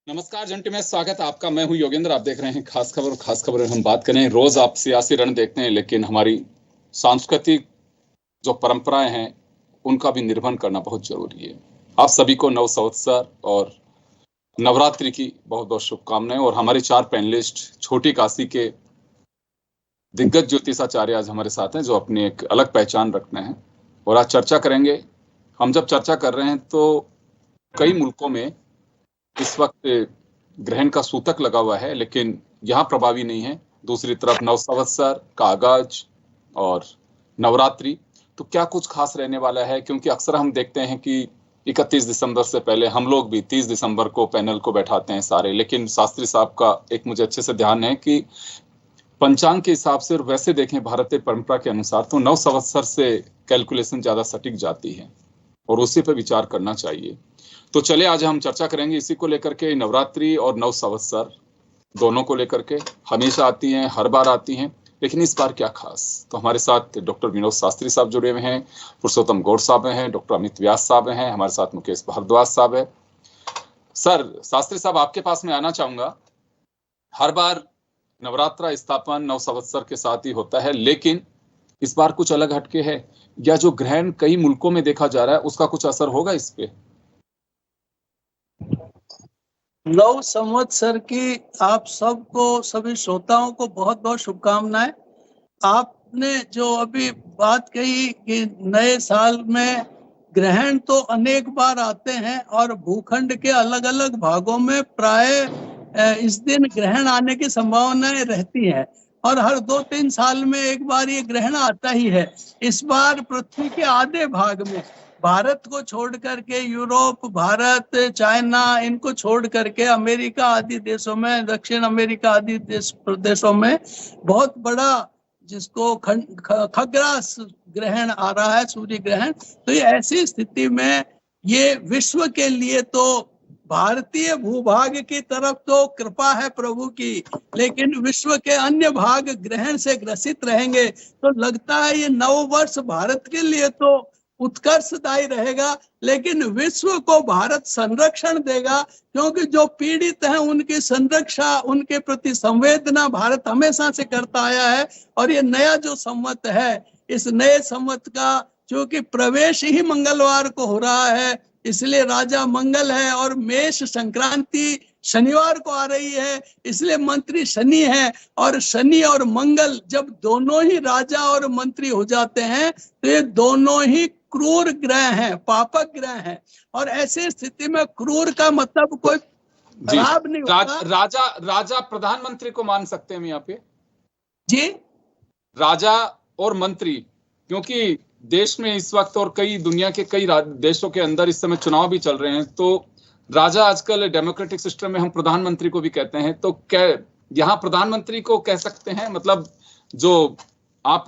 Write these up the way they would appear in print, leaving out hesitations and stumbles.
नमस्कार जंटी में स्वागत है आपका। मैं हूं योगेंद्र। आप देख रहे हैं खास खबर। और खास खबर हम बात करें, रोज आप सियासी रण देखते हैं, लेकिन हमारी सांस्कृतिक जो परंपराएं हैं उनका भी निर्वहन करना बहुत जरूरी है। आप सभी को नव संवत्सर और नवरात्रि की बहुत बहुत शुभकामनाएं। और हमारे 4 पैनलिस्ट छोटी काशी के दिग्गज ज्योतिषाचार्य आज हमारे साथ हैं, जो अपनी एक अलग पहचान रखते हैं और आज चर्चा करेंगे। हम जब चर्चा कर रहे हैं तो कई मुल्कों में इस वक्त ग्रहण का सूतक लगा हुआ है, लेकिन यहाँ प्रभावी नहीं है। दूसरी तरफ नव संवत्सर का आगाज और नवरात्रि, तो क्या कुछ खास रहने वाला है? क्योंकि अक्सर हम देखते हैं कि 31 दिसंबर से पहले हम लोग भी 30 दिसंबर को पैनल को बैठाते हैं सारे, लेकिन शास्त्री साहब का एक मुझे अच्छे से ध्यान है कि पंचांग के हिसाब से और वैसे देखें भारतीय परंपरा के अनुसार तो नव संवत्सर से कैलकुलेशन ज्यादा सटीक जाती है और उसी पर विचार करना चाहिए। तो चले आज हम चर्चा करेंगे इसी को लेकर के। नवरात्रि और नव संवत्सर दोनों को लेकर के हमेशा आती हैं, हर बार आती हैं, लेकिन इस बार क्या खास? तो हमारे साथ डॉक्टर विनोद शास्त्री साहब जुड़े हुए हैं, पुरुषोत्तम गौड़ साहब हैं, डॉक्टर अमित व्यास साहब हैं, हमारे साथ मुकेश भारद्वाज साहब है। सर, शास्त्री साहब आपके पास में आना चाहूंगा। हर बार नवरात्रा स्थापन नव संवत्सर के साथ ही होता है, लेकिन इस बार कुछ अलग हटके है, या जो ग्रहण कई मुल्कों में देखा जा रहा है उसका कुछ असर होगा इस पे? नव संवत्सर की आप सबको, सभी श्रोताओं को बहुत बहुत शुभकामनाएं। आपने जो अभी बात कही कि नए साल में ग्रहण तो अनेक बार आते हैं और भूखंड के अलग अलग भागों में प्राय इस दिन ग्रहण आने की संभावनाएं रहती हैं और हर 2-3 साल में एक बार ये ग्रहण आता ही है। इस बार पृथ्वी के आधे भाग में, भारत को छोड़ करके यूरोप, भारत, चाइना, इनको छोड़ करके अमेरिका आदि देशों में, दक्षिण अमेरिका आदि देशों में बहुत बड़ा, जिसको खग्रास ग्रहण आ रहा है, सूर्य ग्रहण। तो ये ऐसी स्थिति में ये विश्व के लिए तो भारतीय भूभाग की तरफ तो कृपा है प्रभु की, लेकिन विश्व के अन्य भाग ग्रहण से ग्रसित रहेंगे। तो लगता है ये नव वर्ष भारत के लिए तो उत्कर्षदायी रहेगा, लेकिन विश्व को भारत संरक्षण देगा, क्योंकि जो पीड़ित हैं उनकी संरक्षा, उनके प्रति संवेदना भारत हमेशा से करता आया है। और ये नया जो संवत है, इस नए संवत का चूंकि प्रवेश ही मंगलवार को हो रहा है, इसलिए राजा मंगल है, और मेष संक्रांति शनिवार को आ रही है, इसलिए मंत्री शनि है। और शनि और मंगल जब दोनों ही राजा और मंत्री हो जाते हैं तो ये दोनों ही क्रूर ग्रह हैं, पापक ग्रह हैं। और ऐसी स्थिति में क्रूर का मतलब कोई खराब नहीं होता। राजा प्रधानमंत्री को मान सकते हैं हम यहाँ पे जी, राजा और मंत्री, क्योंकि देश में इस वक्त और कई दुनिया के कई देशों के अंदर इस समय चुनाव भी चल रहे हैं, तो राजा आजकल डेमोक्रेटिक सिस्टम में हम प्रधानमंत्री को भी कहते हैं, तो क्या यहाँ प्रधानमंत्री को कह सकते हैं? मतलब जो आप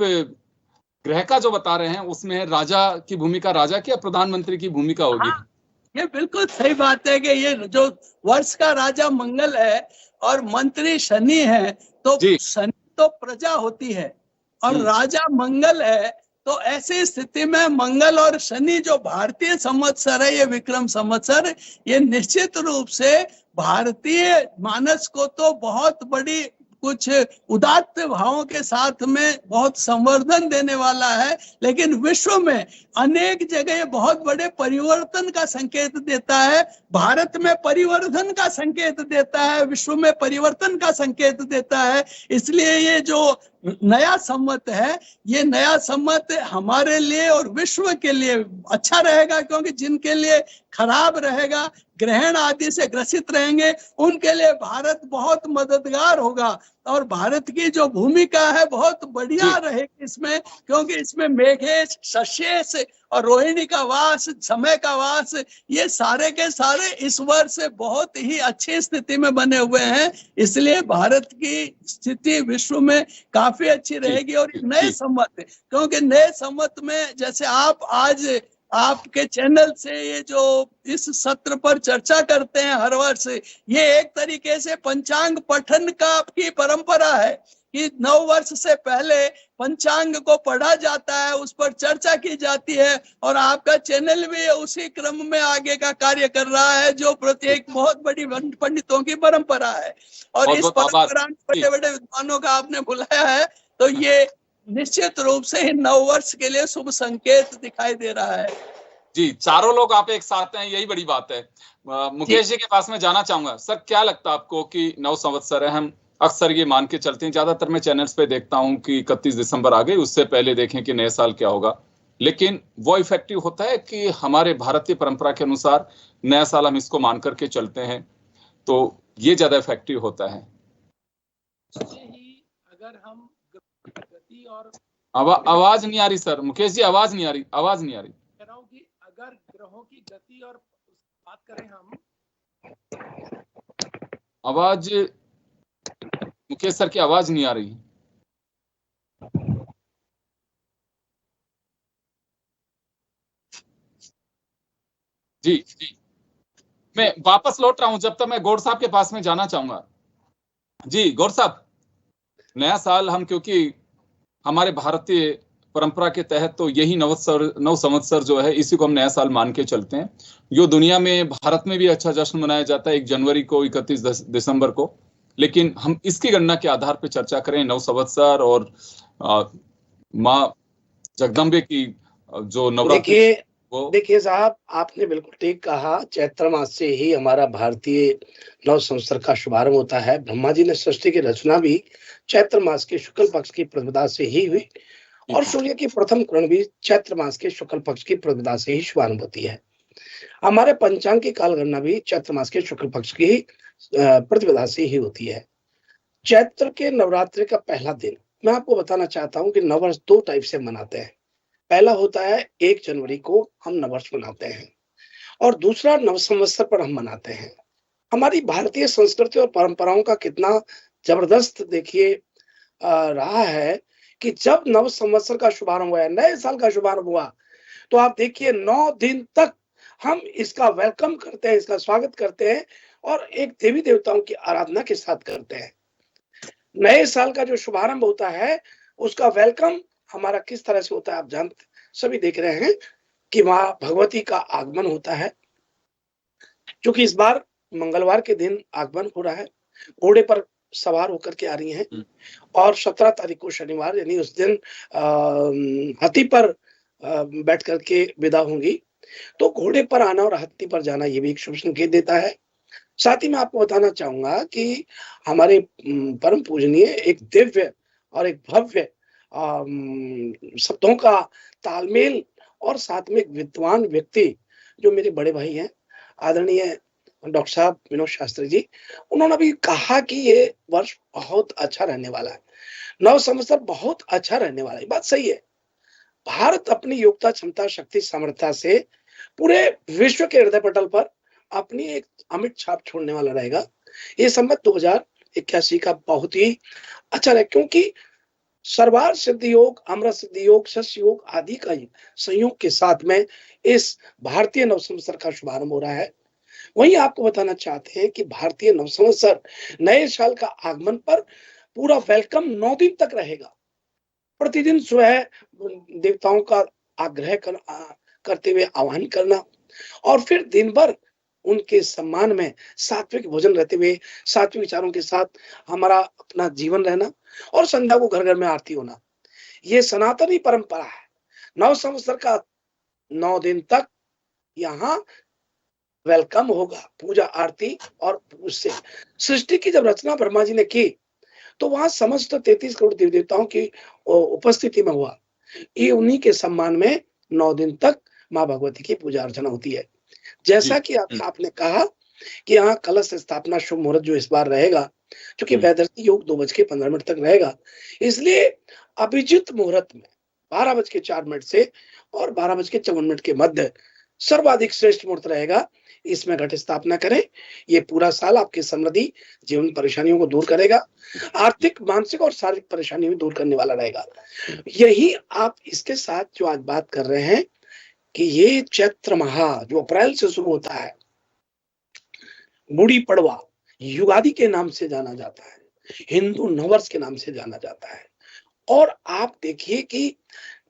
ग्रह का जो बता रहे हैं उसमें राजा की भूमिका राजा की या प्रधानमंत्री की भूमिका होगी? हाँ, ये बिल्कुल सही बात है कि ये जो वर्ष का राजा मंगल है और मंत्री शनि है, तो शनि तो प्रजा होती है और राजा मंगल है। तो ऐसी स्थिति में मंगल और शनि जो भारतीय संवत्सर है, ये विक्रम संवत्सर, ये निश्चित रूप से भारतीय मानस को तो बहुत बड़ी कुछ उदात्त भावों के साथ में बहुत संवर्धन देने वाला है, लेकिन विश्व में अनेक जगह बहुत बड़े परिवर्तन का संकेत देता है। भारत में परिवर्तन का संकेत देता है, विश्व में परिवर्तन का संकेत देता है। इसलिए ये जो नया संवत है, ये नया संवत हमारे लिए और विश्व के लिए अच्छा रहेगा, क्योंकि जिनके लिए खराब रहेगा, ग्रहण आदि से ग्रसित रहेंगे, उनके लिए भारत बहुत मददगार होगा। और भारत की जो भूमिका है बहुत बढ़िया रहेगी इसमें, क्योंकि इसमें मेघेश, शशेष और रोहिणी का वास, समय का वास, ये सारे के सारे इस वर्ष बहुत ही अच्छी स्थिति में बने हुए हैं। इसलिए भारत की स्थिति विश्व में काफी अच्छी रहेगी। और नए संवत, क्योंकि नए संवत में जैसे आप आज आपके चैनल से ये जो इस सत्र पर चर्चा करते हैं हर वर्ष, ये एक तरीके से पंचांग पठन का आपकी परंपरा है कि नव वर्ष से पहले पंचांग को पढ़ा जाता है, उस पर चर्चा की जाती है, और आपका चैनल भी उसी क्रम में आगे का कार्य कर रहा है, जो प्रत्येक बहुत बड़ी पंडितों की परंपरा है। और इस परंपरा में बड़े बड़े विद्वानों का आपने बुलाया है, तो ये निश्चित रूप से ही नववर्ष के लिए शुभ संकेत दिखाई दे रहा है। जी, चारों लोग आप एक साथ हैं, यही बड़ी बात है। मुकेश जी के पास में जाना चाहूंगा। सर, क्या लगता है आपको कि नव संवत्सर है? हम अक्सर ये मान के चलते हैं, ज्यादातर मैं चैनल्स पे देखता हूं कि 31 दिसंबर आ गई, उससे पहले देखें कि नए साल क्या होगा, लेकिन वो इफेक्टिव होता है कि हमारे भारतीय परंपरा के अनुसार नया साल हम इसको मान करके चलते हैं, तो ये ज्यादा इफेक्टिव होता है? अगर हम गति और आवाज नहीं आ रही सर, मुकेश जी, आवाज नहीं आ रही। कह रहा हूं कि अगर ग्रहों की गति और बात करें हम, आवाज, मुकेश सर की आवाज नहीं आ रही। जी, मैं वापस लौट रहा हूं, जब तक मैं गौर साहब के पास में जाना चाहूंगा। जी गौर साहब, नया साल हम, क्योंकि हमारे भारतीय परंपरा के तहत तो यही नव संवत्सर जो है, इसी को हम नया साल मान के चलते हैं। जो दुनिया में, भारत में भी अच्छा जश्न मनाया जाता है 1 जनवरी को, 31 दिसंबर को, लेकिन हम इसकी गणना के आधार पर चर्चा करें नव संवत्सर और माँ जगदम्बे की जो नवरात्रि। देखिए साहब, आपने बिल्कुल ठीक कहा। चैत्र मास से ही हमारा भारतीय नव संवत्सर का शुभारंभ होता है। ब्रह्मा जी ने सृष्टि की रचना भी चैत्र मास के शुक्ल पक्ष की प्रतिपदा से ही हुई, और सूर्य की प्रथम किरण भी चैत्र मास के शुक्ल पक्ष की प्रतिपदा से ही शुभारंभ होती है। हमारे पंचांग की काल गणना भी चैत्र मास के शुक्ल पक्ष की प्रतिपदा से ही होती है। चैत्र के नवरात्रि का पहला दिन मैं आपको बताना चाहता हूँ कि नववर्ष 2 टाइप से मनाते हैं। पहला होता है 1 जनवरी को हम नववर्ष मनाते हैं, और दूसरा नव संवत्सर पर हम मनाते हैं। हमारी भारतीय संस्कृति और परंपराओं का कितना जबरदस्त देखिए रहा है कि जब नव संवत्सर का शुभारंभ हुआ, नए साल का शुभारंभ हुआ, तो आप देखिए 9 दिन तक हम इसका वेलकम करते हैं, इसका स्वागत करते हैं, और एक देवी देवताओं की आराधना के साथ करते हैं। नए साल का जो शुभारंभ होता है, उसका वेलकम हमारा किस तरह से होता है, आप जानते, सभी देख रहे हैं कि माँ भगवती का आगमन होता है, जो कि इस बार मंगलवार के दिन आगमन हो रहा है। घोड़े पर सवार होकर के आ रही हैं, और 17 तारीख को शनिवार, यानी उस दिन हाथी पर बैठ करके विदा होंगी। तो घोड़े पर आना और हाथी पर जाना, ये भी एक शुभ संकेत देता है। साथ ही मैं आपको बताना चाहूंगा कि हमारे परम पूजनीय एक दिव्य और एक भव्य शब्दों का तालमेल, और साथ में एक विद्वान व्यक्ति जो मेरे बड़े भाई हैं, आदरणीय डॉक्टर साहब विनोद शास्त्री जी, उन्होंने भी कहा कि ये वर्ष बहुत अच्छा रहने वाला है, नव संवत्सर बहुत अच्छा रहने वाला है। बात सही है। भारत अपनी योग्यता, क्षमता, शक्ति, सामर्थ्य से पूरे विश्व के हृदय पटल पर अपनी एक अमिट छाप छोड़ने वाला रहेगा। ये संवत 2081 का बहुत ही अच्छा है, क्योंकि सर्वार सिद्धि योग, अमृत सिद्धि योग, शस्य योग आदि का संयोग के साथ में इस भारतीय नव संवत्सर का शुभारंभ हो रहा है। वहीं आपको बताना चाहते हैं कि भारतीय नव संवत्सर नए साल का आगमन पर पूरा वेलकम 9 दिन तक रहेगा। प्रतिदिन सुबह देवताओं का आग्रह करते हुए आह्वान करना, और फिर दिन भर उनके सम्मान में सात्विक भोजन रहते हुए, सात्विक विचारों के साथ हमारा अपना जीवन रहना, और संध्या को घर घर में आरती होना, ये सनातनी परंपरा है। नव संवत्सर का 9 दिन तक यहाँ वेलकम होगा, पूजा आरती, और उससे सृष्टि की जब रचना ब्रह्मा जी ने की, तो वहां समस्त 33 करोड़ देवी देवताओं की उपस्थिति में हुआ। ये उन्हीं के सम्मान में 9 दिन तक माँ भगवती की पूजा अर्चना होती है। जैसा कि आपने कहा कि यहाँ कलश स्थापना शुभ मुहूर्त जो इस बार रहेगा, क्योंकि वैदर्ती योग 2:15 तक रहेगा, इसलिए अभिजित मुहूर्त में 12:04 से और 12:54 के मध्य सर्वाधिक श्रेष्ठ मुहूर्त रहेगा। इसमें घट स्थापना करें। ये पूरा साल आपकी समृद्धि, जीवन परेशानियों को दूर करेगा, आर्थिक, मानसिक और शारीरिक परेशानी भी दूर करने वाला रहेगा। यही आप इसके साथ जो आज बात कर रहे हैं कि ये चैत्र माह जो अप्रैल से शुरू होता है, गुड़ी पड़वा युगादि के नाम से जाना जाता है, हिंदू नववर्ष के नाम से जाना जाता है, और आप देखिए कि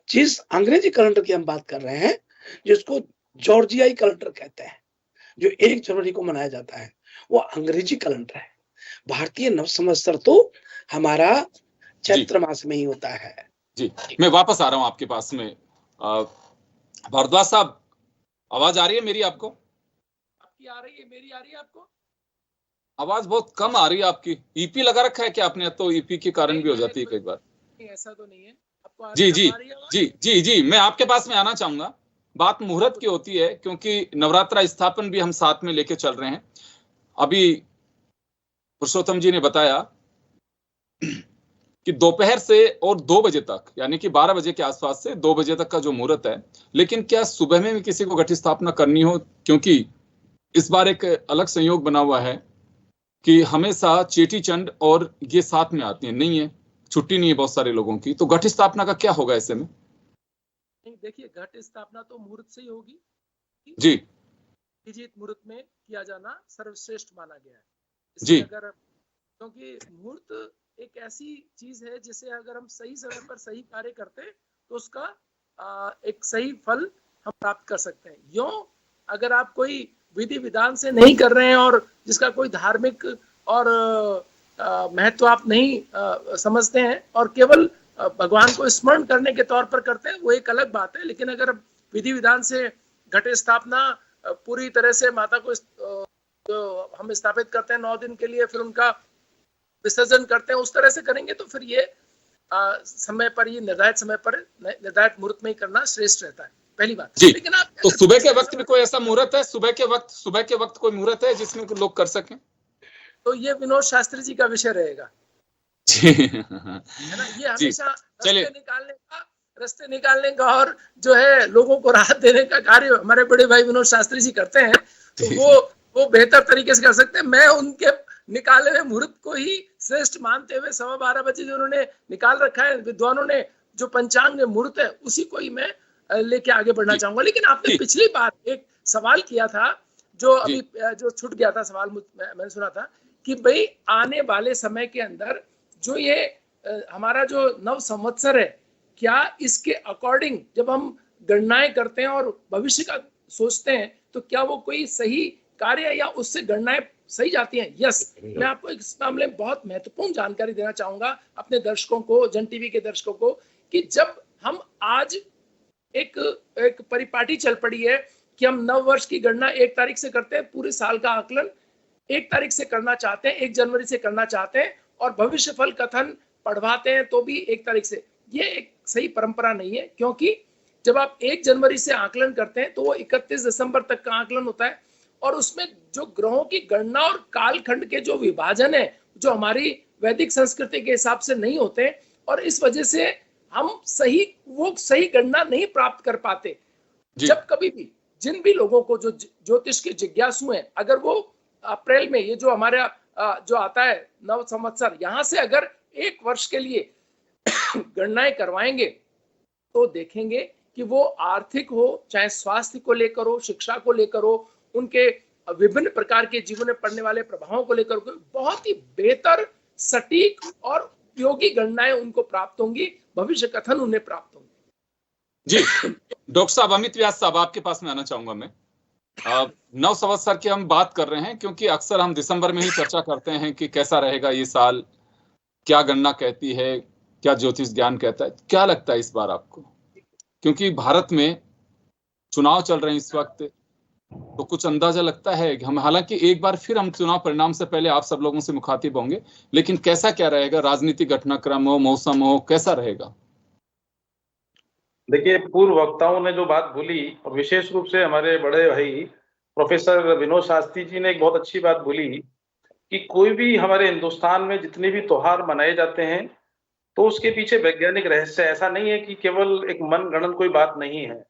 जिस अंग्रेजी कैलेंडर की हम बात कर रहे हैं, जिसको जॉर्जियाई कैलेंडर कहते हैं, जो 1 जनवरी को मनाया जाता है, वो अंग्रेजी कैलेंडर है। भारतीय नव संवत्सर तो हमारा चैत्र मास में ही होता है। जी, मैं वापस आ रहा हूं आपके पास में। भारद्वाज साहब, आवाज आ रही है मेरी आपको? आपकी आ रही है, मेरी आ रही है आपको? आवाज बहुत कम आ रही है आपकी। ईपी लगा रखा है क्या आपने? तो ईपी के कारण भी हो जाती है कई बार। ऐसा तो नहीं है। आपको जी जी जी जी जी, मैं आपके पास में आना चाहूंगा। बात मुहूर्त की होती है, क्योंकि नवरात्रा स्थापन भी हम साथ में लेके चल रहे हैं। अभी पुरुषोत्तम जी ने बताया कि दोपहर से और 2 बजे तक, यानी कि 12 बजे के आसपास से 2 बजे तक का जो मुहूर्त है, लेकिन क्या सुबह में भी किसी को घट स्थापना करनी हो? क्योंकि इस बार एक अलग संयोग बना हुआ है कि हमेशा चेटी चंड और ये साथ में आती है, नहीं है, छुट्टी नहीं है बहुत सारे लोगों की, तो घट स्थापना का क्या होगा ऐसे में? नहीं, देखिए, घट स्थापना तो मुहूर्त से ही होगी जी विजित मुहूर्त में किया जाना सर्वश्रेष्ठ माना गया है। जी अगर क्योंकि मुहूर्त एक ऐसी चीज है जिसे अगर हम सही समय पर सही कार्य करते हैं तो उसका एक सही फल हम प्राप्त कर सकते हैं। यूं अगर आप कोई विधि विधान से नहीं कर रहे हैं और जिसका कोई धार्मिक और महत्व आप नहीं समझते हैं और केवल भगवान को स्मरण करने के तौर पर करते हैं, वो एक अलग बात है। लेकिन अगर विधि विधान से घट स्थापना पूरी तरह से माता को जो हम स्थापित करते हैं 9 दिन के लिए, फिर उनका विसर्जन करते हैं, उस तरह से करेंगे तो फिर ये समय पर, ये निर्धारित समय पर निर्धारित मुहूर्त में ही करना श्रेष्ठ रहता है, पहली बात। जी। लेकिन आप तो सुबह के वक्त में कोई ऐसा मुहूर्त है? सुबह के वक्त कोई मुहूर्त है जिसमें लोग कर सकें? तो ये विनोद शास्त्री जी का विषय रहेगा, जी है ना। ये हमेशा रास्ते निकालने का और जो है लोगों को राहत देने का कार्य हमारे बड़े भाई विनोद शास्त्री जी करते हैं, तो वो बेहतर तरीके से कर सकते हैं। मैं उनके निकाले हुए मुहूर्त को ही श्रेष्ठ मानते हुए 12:15 बजे जो उन्होंने निकाल रखा है विद्वानों ने, जो पंचांग मुहूर्त है, उसी को ही मैं लेके आगे बढ़ना चाहूंगा। लेकिन आपने पिछली बार एक सवाल किया था जो अभी जो छूट गया था सवाल, मैंने सुना था कि भाई आने वाले समय के अंदर जो ये हमारा जो नव संवत्सर है, क्या इसके अकॉर्डिंग जब हम गणनाएं करते हैं और भविष्य का सोचते हैं तो क्या वो कोई सही कार्य या उससे गणनाएं सही जाती हैं? यस, मैं आपको इस मामले में बहुत महत्वपूर्ण जानकारी देना चाहूंगा अपने दर्शकों को, जन टीवी के दर्शकों को, कि जब हम आज एक परिपाटी चल पड़ी है कि हम नव वर्ष की गणना 1 तारीख से करते हैं, पूरे साल का आकलन 1 तारीख से करना चाहते हैं, 1 जनवरी से करना चाहते हैं, और भविष्य फल कथन पढ़वाते हैं तो भी 1 तारीख से। ये एक सही परंपरा नहीं है, क्योंकि जब आप 1 जनवरी से आकलन करते हैं तो वो 31 दिसंबर तक का आकलन होता है, और उसमें जो ग्रहों की गणना और कालखंड के जो विभाजन है, जो हमारी वैदिक संस्कृति के हिसाब से नहीं होते, और इस वजह से हम सही गणना नहीं प्राप्त कर पाते। जब कभी भी जिन भी लोगों को जो ज्योतिष के जिज्ञासु हैं, अगर वो अप्रैल में ये जो हमारा जो आता है नव संवत्सर, यहाँ से अगर 1 वर्ष के लिए गणनाएं करवाएंगे तो देखेंगे कि वो आर्थिक हो, चाहे स्वास्थ्य को लेकर हो, शिक्षा को लेकर हो, उनके विभिन्न प्रकार के जीवन में पड़ने वाले प्रभावों को लेकर बहुत ही बेहतर, सटीक और उपयोगी गणनाएं उनको प्राप्त होंगी, भविष्य कथन उन्हें प्राप्त होंगे। जी डॉक्टर साहब, अमित व्यास साहब, आपके पास में आना चाहूंगा मैं। नव संवत्सर की हम बात कर रहे हैं क्योंकि अक्सर हम दिसंबर में ही चर्चा करते हैं कि कैसा रहेगा ये साल, क्या गणना कहती है, क्या ज्योतिष ज्ञान कहता है। क्या लगता है इस बार आपको? क्योंकि भारत में चुनाव चल रहे हैं इस वक्त, तो कुछ अंदाजा लगता है कि हम, हालांकि एक बार फिर हम चुनाव परिणाम से पहले आप सब लोगों से मुखातिब होंगे, लेकिन कैसा क्या रहेगा? राजनीतिक घटनाक्रम हो, मौसम हो, कैसा रहेगा? देखिए, पूर्व वक्ताओं ने जो बात बोली, और विशेष रूप से हमारे बड़े भाई प्रोफेसर विनोद शास्त्री जी ने एक बहुत अच्छी बात बोली कि कोई भी हमारे हिंदुस्तान में जितने भी त्योहार मनाए जाते हैं तो उसके पीछे वैज्ञानिक रहस्य, ऐसा नहीं है कि केवल एक मनगढ़ंत कोई बात नहीं है।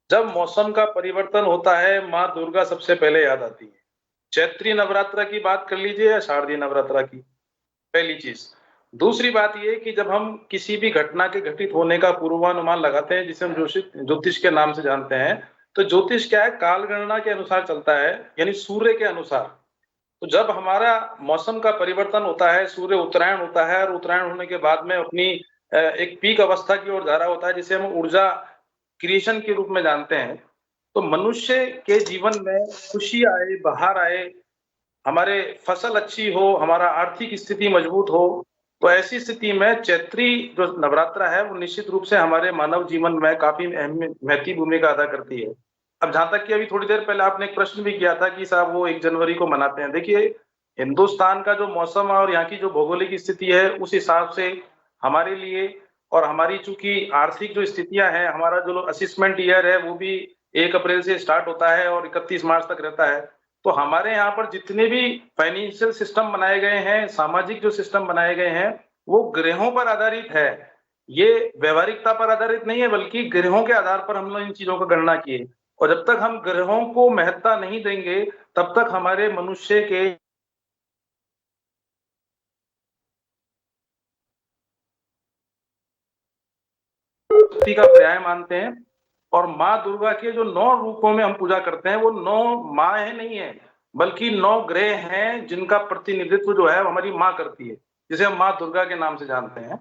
जब मौसम का परिवर्तन होता है, माँ दुर्गा सबसे पहले याद आती है। चैत्री नवरात्रा की बात कर लीजिए या शारदीय नवरात्रा की, पहली चीज। दूसरी बात ये कि जब हम किसी भी घटना के घटित होने का पूर्वानुमान लगाते हैं, जिसे हम ज्योतिष के नाम से जानते हैं, तो ज्योतिष क्या है? काल गणना के अनुसार चलता है, यानी सूर्य के अनुसार। तो जब हमारा मौसम का परिवर्तन होता है, सूर्य उत्तरायण होता है, और उत्तरायण होने के बाद में अपनी एक पीक अवस्था की ओर जा रहा होता है, जिसे हम ऊर्जा क्रिएशन के रूप में जानते हैं। तो मनुष्य के जीवन में खुशी आए, बाहर आए, हमारे फसल अच्छी हो, हमारा आर्थिक स्थिति मजबूत हो, तो ऐसी स्थिति में चैत्री जो नवरात्रा है वो निश्चित रूप से हमारे मानव जीवन में काफी महती भूमिका अदा करती है। अब जहां तक कि अभी थोड़ी देर पहले आपने एक प्रश्न भी किया था कि साहब वो 1 जनवरी को मनाते हैं। देखिए, हिंदुस्तान का जो मौसम और यहाँ की जो भौगोलिक स्थिति है, उस हिसाब से हमारे लिए और हमारी चूंकि आर्थिक जो स्थितियां हैं, हमारा जो असेसमेंट ईयर है वो भी 1 अप्रैल से स्टार्ट होता है और 31 मार्च तक रहता है। तो हमारे यहाँ पर जितने भी फाइनेंशियल सिस्टम बनाए गए हैं, सामाजिक जो सिस्टम बनाए गए हैं, वो ग्रहों पर आधारित है। ये व्यवहारिकता पर आधारित नहीं है, बल्कि ग्रहों के आधार पर हम लोग इन चीजों को गणना किए। और जब तक हम ग्रहों को महत्ता नहीं देंगे, तब तक हमारे मनुष्य के शक्ति का पर्याय मानते हैं। और माँ दुर्गा के जो 9 रूपों में हम पूजा करते हैं, वो 9 माँ नहीं है, बल्कि 9 ग्रह हैं, जिनका प्रतिनिधित्व जो है हमारी माँ करती है, जिसे हम माँ दुर्गा के नाम से जानते हैं।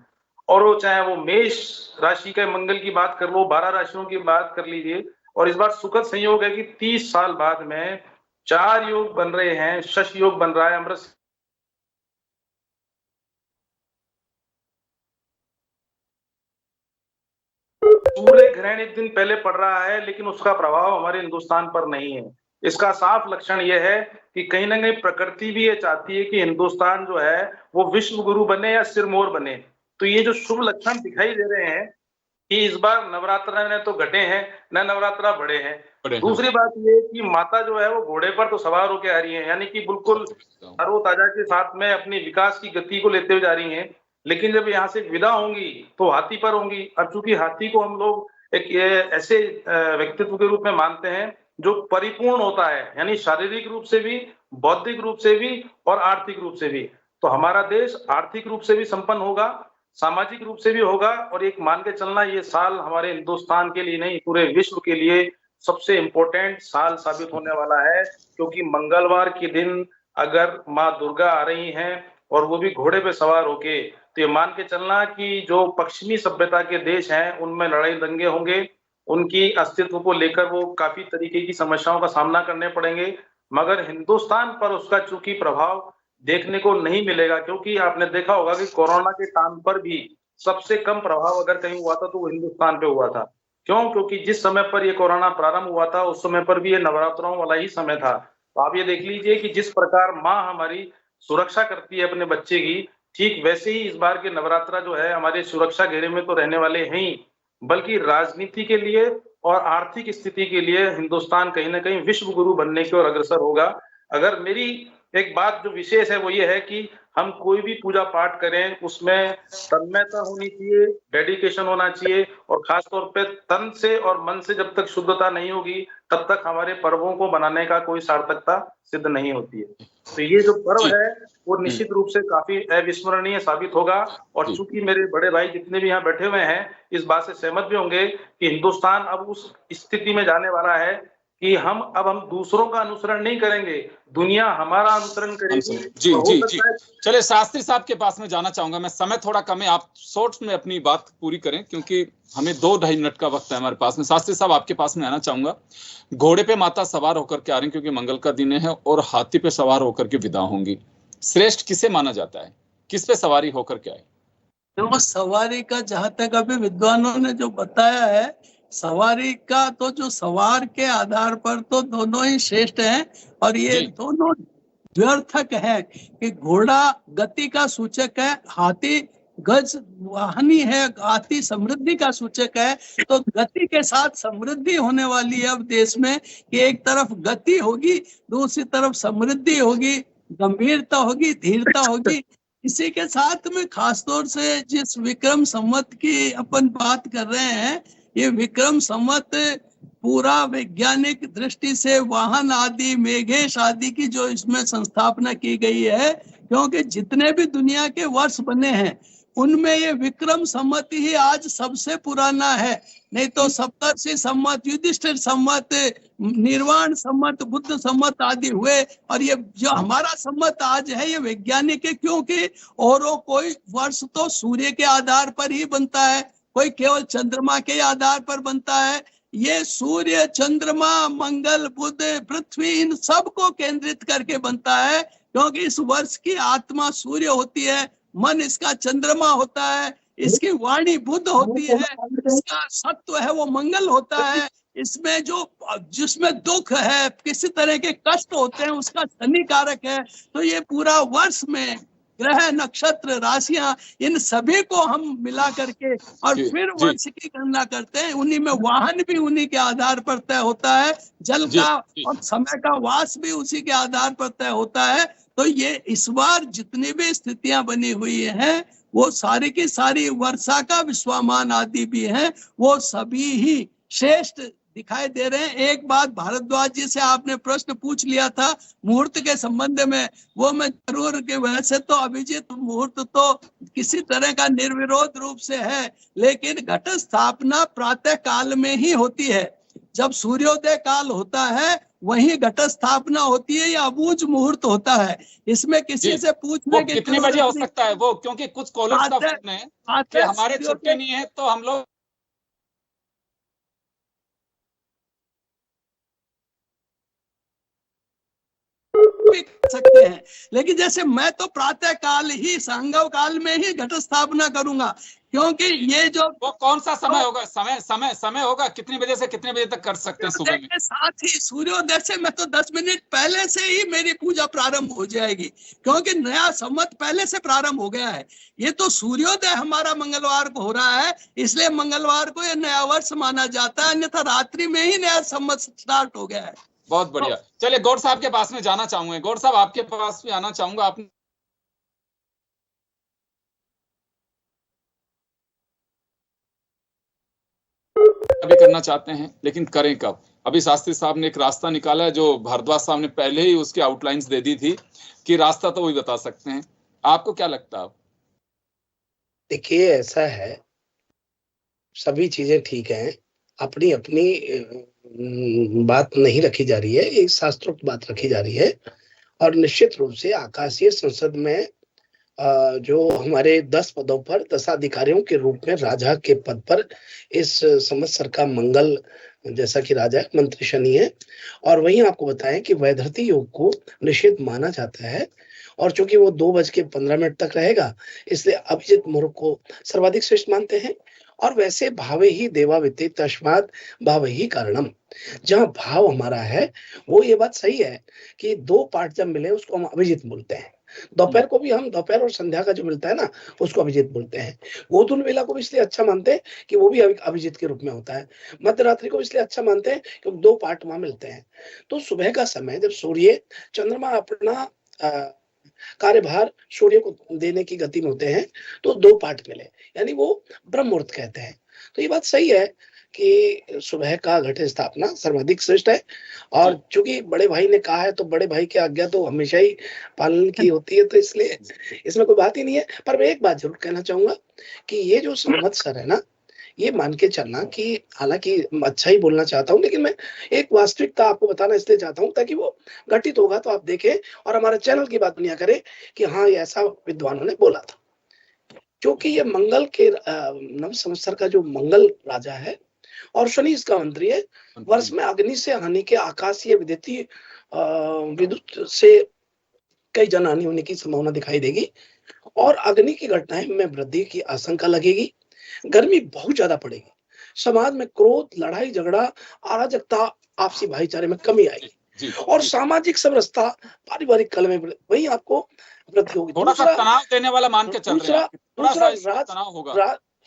और वो चाहे वो मेष राशि के मंगल की बात कर लो, 12 राशियों की बात कर लीजिए। और इस बार सुखद संयोग है कि 30 साल बाद में 4 योग बन रहे हैं, शश योग बन रहा है, अमृत सूर्य ग्रहण एक दिन पहले पड़ रहा है, लेकिन उसका प्रभाव हमारे हिंदुस्तान पर नहीं है। इसका साफ लक्षण यह है कि कहीं ना कहीं प्रकृति भी ये चाहती है कि हिंदुस्तान जो है वो विश्व गुरु बने या सिरमौर बने। तो ये जो शुभ लक्षण दिखाई दे रहे हैं कि इस बार नवरात्र ने तो घटे हैं, न नवरात्रा बढ़े हैं। दूसरी बात ये कि माता जो है वो घोड़े पर तो सवार होकर आ रही है, यानी कि बिल्कुल तरोताजा के साथ में अपनी विकास की गति को लेते हुए जा रही हैं। लेकिन जब यहाँ से विदा होंगी तो हाथी पर होंगी। अब चूंकि हाथी को हम लोग एक ऐसे व्यक्तित्व के रूप में मानते हैं जो परिपूर्ण होता है, यानी शारीरिक रूप से भी, बौद्धिक रूप से भी और आर्थिक रूप से भी। तो हमारा देश आर्थिक रूप से भी संपन्न होगा, सामाजिक रूप से भी होगा। और एक मान के चलना, ये साल हमारे हिंदुस्तान के लिए नहीं, पूरे विश्व के लिए सबसे इंपॉर्टेंट साल साबित होने वाला है। क्योंकि मंगलवार के दिन अगर माँ दुर्गा आ रही हैं और वो भी घोड़े पे सवार होके, तो ये मान के चलना कि जो पश्चिमी सभ्यता के देश हैं उनमें लड़ाई दंगे होंगे, उनकी अस्तित्व को लेकर वो काफी तरीके की समस्याओं का सामना करने पड़ेंगे। मगर हिंदुस्तान पर उसका चूंकि प्रभाव देखने को नहीं मिलेगा, क्योंकि आपने देखा होगा कि कोरोना के टाइम पर भी सबसे कम प्रभाव अगर कहीं हुआ था तो वो हिंदुस्तान पे हुआ था। क्यों? क्योंकि जिस समय पर ये कोरोना प्रारंभ हुआ था उस समय पर भी ये नवरात्रों वाला ही समय था। तो आप ये देख लीजिए कि जिस प्रकार माँ हमारी सुरक्षा करती है अपने बच्चे की, ठीक वैसे ही इस बार के नवरात्रा जो है हमारे सुरक्षा घेरे में तो रहने वाले हैं ही, बल्कि राजनीति के लिए और आर्थिक स्थिति के लिए हिंदुस्तान कहीं ना कहीं विश्व गुरु बनने की ओर अग्रसर होगा। अगर मेरी एक बात जो विशेष है वो ये है कि हम कोई भी पूजा पाठ करें उसमें तन्मयता होनी चाहिए, डेडिकेशन होना चाहिए। और खासतौर पे तन से और मन से जब तक शुद्धता नहीं होगी तब तक हमारे पर्वों को बनाने का कोई सार्थकता सिद्ध नहीं होती है। तो ये जो पर्व है वो निश्चित रूप से काफी अविस्मरणीय साबित होगा। और चूंकि मेरे बड़े भाई जितने भी यहाँ बैठे हुए हैं इस बात से सहमत भी होंगे कि हिंदुस्तान अब उस स्थिति में जाने वाला है कि हम दूसरों का अनुसरण नहीं करेंगे, दुनिया हमारा अनुसरण करेगी। जी जी जी, चलिए शास्त्री साहब के पास में जाना चाहूंगा मैं। समय थोड़ा कम है, आप शॉर्ट्स में अपनी बात पूरी करें क्योंकि हमें 2-2.5 मिनट का वक्त है हमारे पास में। शास्त्री साहब आपके पास में आना चाहूंगा। घोड़े पे माता सवार होकर के आ रही क्योंकि मंगल का दिन है और हाथी पे सवार होकर के विदा होंगी। श्रेष्ठ किसे माना जाता है, किस पे सवारी होकर के आए? तो सवारी का जहां तक अभी विद्वानों ने जो बताया है, सवारी का तो जो सवार के आधार पर तो दोनों ही श्रेष्ठ हैं। और ये दोनों व्यर्थक है कि घोड़ा गति का सूचक है, हाथी गज वाहनी है, हाथी समृद्धि का सूचक है। तो गति के साथ समृद्धि होने वाली है अब देश में कि एक तरफ गति होगी, दूसरी तरफ समृद्धि होगी, गंभीरता होगी, धीरता होगी। इसी के साथ में खासतौर से जिस विक्रम संवत की अपन बात कर रहे हैं, ये विक्रम संवत पूरा वैज्ञानिक दृष्टि से वाहन आदि, मेघेश आदि की जो इसमें संस्थापना की गई है, क्योंकि जितने भी दुनिया के वर्ष बने हैं उनमें ये विक्रम संवत ही आज सबसे पुराना है। नहीं तो सप्तर्षि संवत, युधिष्ठिर संवत, निर्वाण संवत, बुद्ध संवत आदि हुए। और ये जो हमारा संवत आज है ये वैज्ञानिक है, क्योंकि और कोई वर्ष तो सूर्य के आधार पर ही बनता है, कोई केवल चंद्रमा के आधार पर बनता है। ये सूर्य, चंद्रमा, मंगल, बुध, पृथ्वी, इन सब को केंद्रित करके बनता है, क्योंकि इस वर्ष की आत्मा सूर्य होती है, मन इसका चंद्रमा होता है, इसकी वाणी बुध होती है, इसका सत्व है वो मंगल होता है, इसमें जिसमें दुख है, किसी तरह के कष्ट होते हैं, उसका शनि कारक है। तो ये पूरा वर्ष में ग्रह, नक्षत्र, राशियां, इन सभी को हम मिला करके और फिर वर्ष की गणना करते हैं। उन्हीं में वाहन भी उन्हीं के आधार पर तय होता है, जल का और समय का वास भी उसी के आधार पर तय होता है। तो ये इस बार जितनी भी स्थितियां बनी हुई हैं वो सारी की सारी वर्षा का विश्वामान आदि भी हैं, वो सभी ही श्रेष्ठ दिखाई दे रहे हैं। एक बात भारद्वाज जी से आपने प्रश्न पूछ लिया था मुहूर्त के संबंध में, वो मैं जरूर कि वैसे तो अभिजीत मुहूर्त तो किसी तरह का निर्विरोध रूप से है, लेकिन घट स्थापना प्रातः काल में ही होती है। जब सूर्योदय काल होता है वही घट स्थापना होती है, या अबूझ मुहूर्त होता है। इसमें किसी से पूछने के कितने बजे हो सकता है वो, क्योंकि कुछ कॉलेज का फोन है कि हमारे छुट्टी नहीं है तो हम लोग भी कर सकते हैं। लेकिन जैसे मैं तो प्रातः काल ही, संगव काल में ही घट स्थापना करूंगा, क्योंकि ये जो वो कौन सा समय होगा, समय होगा कितने बजे से कितने बजे तक कर सकते हैं सुबह में? साथ ही सूर्योदय से मैं तो 10 मिनट पहले से ही मेरी पूजा प्रारंभ हो जाएगी, क्योंकि नया संवत पहले से प्रारंभ हो गया है। ये तो सूर्योदय हमारा मंगलवार को हो रहा है, इसलिए मंगलवार को ये नया वर्ष माना जाता है, अन्यथा रात्रि में ही नया संवत स्टार्ट हो गया है। बहुत बढ़िया। चलिए गौड़ साहब के पास में जाना चाहूंगा, गौड़ साहब आपके पास भी आना चाहूंगा। आप अभी करना चाहते हैं लेकिन करें कब? अभी शास्त्री साहब ने एक रास्ता निकाला है जो भारद्वाज साहब ने पहले ही उसकी आउटलाइंस दे दी थी कि रास्ता तो वही बता सकते हैं। आपको क्या लगता है? देखिए ऐसा है, सभी चीजें ठीक हैं, अपनी अपनी बात नहीं रखी जा रही है, एक शास्त्रोक्त बात रखी जा रही है। और निश्चित रूप से आकाशीय संसद में जो हमारे 10 पदों पर 10 अधिकारियों के रूप में राजा के पद पर इस संवत्सर का मंगल जैसा कि राजा मंत्री शनि है, और वहीं आपको बताएं कि वैधृति योग को निषेध माना जाता है, और चूंकि वो 2:15 तक रहेगा इसलिए अभिजीत मुहूर्त को सर्वाधिक श्रेष्ठ मानते हैं। और वैसे भावे ही देवाविते तस्मात् भावे ही कारणम, जहाँ भाव हमारा है वो ये बात सही है कि 2 पार्ट जब मिले उसको हम अभिजीत बोलते हैं। दोपहर को भी हम, दोपहर और संध्या का जो मिलता है ना, उसको अभिजीत बोलते हैं। गोधूल वेला को भी इसलिए अच्छा मानते हैं कि वो भी अभिजीत के रूप में होता है। मध्य रात्रि को इसलिए अच्छा मानते हैं क्योंकि 2 पार्ट वहां मिलते हैं। तो सुबह का समय जब सूर्य चंद्रमा अपना कार्यभार सूर्य को देने की गति में होते हैं तो 2 पार्ट मिले, यानी वो ब्रह्म मुहूर्त कहते हैं। तो ये बात सही है कि सुबह का घट स्थापना सर्वाधिक श्रेष्ठ है। और चूंकि बड़े भाई ने कहा है तो बड़े भाई की आज्ञा तो हमेशा ही पालन की होती है, तो इसलिए इसमें कोई बात ही नहीं है। पर मैं एक बात जरूर कहना चाहूंगा कि ये जो संवत्सर है ना, ये मान के चलना कि हालांकि अच्छा ही बोलना चाहता हूँ, लेकिन मैं एक वास्तविकता आपको बताना इसलिए चाहता हूँ ताकि वो घटित होगा तो आप देखें और हमारे चैनल की बात बनिया करें कि हाँ ये ऐसा विद्वानों ने बोला था। क्योंकि ये मंगल के नव संवत्सर का जो मंगल राजा है और शनि इसका मंत्री है, वर्ष में अग्नि से हानि के आकाशीय विद्युत से कई जन हानि होने की संभावना दिखाई देगी, और अग्नि की घटनाएं में वृद्धि की आशंका लगेगी। गर्मी बहुत ज्यादा पड़ेगी, समाज में क्रोध, लड़ाई झगड़ा, अराजकता, आपसी भाईचारे में कमी आएगी, और सामाजिक समरसता, पारिवारिक कलह में वही आपको वृद्धि होगी। थोड़ा सा तनाव देने वाला मान के चल रहे हैं। दूसरा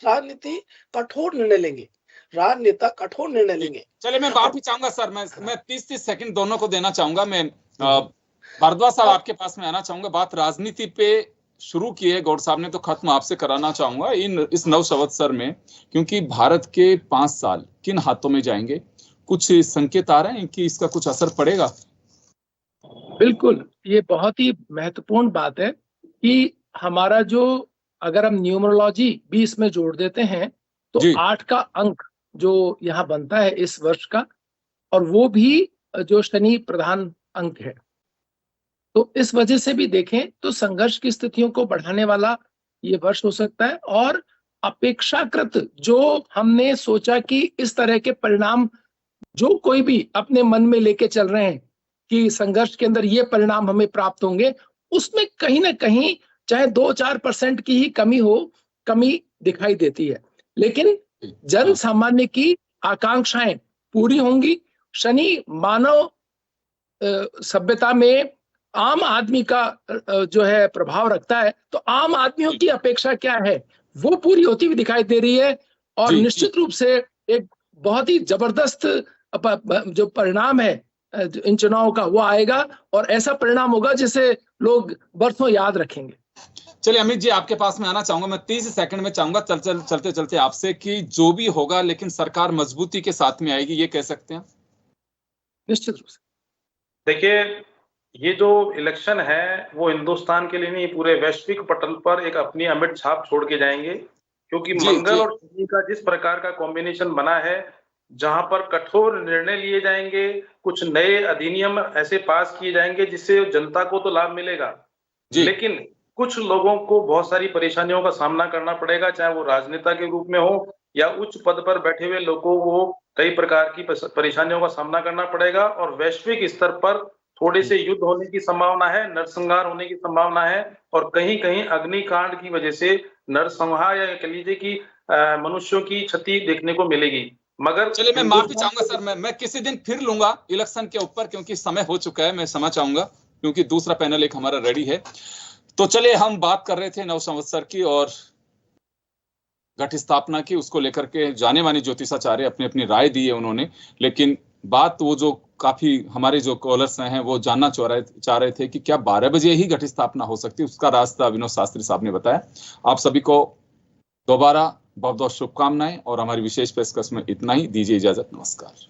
राजनीति कठोर निर्णय लेंगे, राजनेता कठोर निर्णय लेंगे। चलिए मैं माफी चाहूंगा सर, मैं 30 सेकंड दोनों को देना चाहूंगा। मैं भारद्वाज साहब आपके पास में आना चाहूंगा। बात राजनीति पे शुरू की है गौड़ साहब ने, तो खत्म आपसे कराना चाहूंगा इस नव संवत्सर में, क्योंकि भारत के 5 साल किन हाथों में जाएंगे, कुछ संकेत आ रहे हैं कि इसका कुछ असर पड़ेगा? बिल्कुल, ये बहुत ही महत्वपूर्ण बात है कि हमारा जो अगर हम न्यूमरोलॉजी भी इसमें जोड़ देते हैं तो जी। 8 का अंक जो यहाँ बनता है इस वर्ष का, और वो भी जो शनि प्रधान अंक है, तो इस वजह से भी देखें तो संघर्ष की स्थितियों को बढ़ाने वाला ये वर्ष हो सकता है। और अपेक्षाकृत जो हमने सोचा कि इस तरह के परिणाम जो कोई भी अपने मन में लेके चल रहे हैं कि संघर्ष के अंदर ये परिणाम हमें प्राप्त होंगे, उसमें कहीं ना कहीं चाहे 2-4% की ही कमी दिखाई देती है, लेकिन जन सामान्य की आकांक्षाएं पूरी होंगी। शनि मानव सभ्यता में आम आदमी का जो है प्रभाव रखता है, तो आम आदमियों की अपेक्षा क्या है वो पूरी होती हुई दिखाई दे रही है। और निश्चित रूप से एक बहुत ही जबरदस्त जो परिणाम है इन चुनाव का वो आएगा, और ऐसा परिणाम होगा जिसे लोग बरसों याद रखेंगे। चलिए अमित जी, आपके पास में आना चाहूंगा। मैं 30 सेकंड में चाहूंगा चलते चलते आपसे कि जो भी होगा लेकिन सरकार मजबूती के साथ में आएगी, ये कह सकते हैं? निश्चित रूप से देखिए, ये जो इलेक्शन है वो हिंदुस्तान के लिए नहीं, पूरे वैश्विक पटल पर एक अपनी अमिट छाप छोड़ के जाएंगे, क्योंकि मंगल और शनि का जिस प्रकार का कॉम्बिनेशन बना है, जहां पर कठोर निर्णय लिए जाएंगे, कुछ नए अधिनियम ऐसे पास किए जाएंगे जिससे जनता को तो लाभ मिलेगा, लेकिन कुछ लोगों को बहुत सारी परेशानियों का सामना करना पड़ेगा, चाहे वो राजनेता के रूप में हो या उच्च पद पर बैठे हुए लोगों को कई प्रकार की परेशानियों का सामना करना पड़ेगा। और वैश्विक स्तर पर थोड़े से युद्ध होने की संभावना है, नरसंहार होने की संभावना है, और कहीं कहीं अग्निकांड की वजह से नरसंहार या कह लीजिए कि मनुष्यों की क्षति देखने को मिलेगी। मगर चलिए, मैं माफी चाहूंगा सर, मैं किसी दिन फिर लूंगा इलेक्शन के ऊपर, क्योंकि समय हो चुका है। मैं क्षमा चाहूंगा क्योंकि दूसरा पैनल एक हमारा रेडी है। तो चलिए, हम बात कर रहे थे नव संवत्सर की और घट स्थापना की, उसको लेकर के जाने माने ज्योतिषाचार्य अपनी अपनी राय दी है उन्होंने, लेकिन बात वो जो काफी हमारे जो कॉलर्स हैं वो जानना चाह रहे थे कि क्या 12 बजे ही घट स्थापना हो सकती है, उसका रास्ता विनोद शास्त्री साहब ने बताया। आप सभी को दोबारा बहुत बहुत शुभकामनाएं, और हमारी विशेष पेशकश में इतना ही। दीजिए इजाजत, नमस्कार।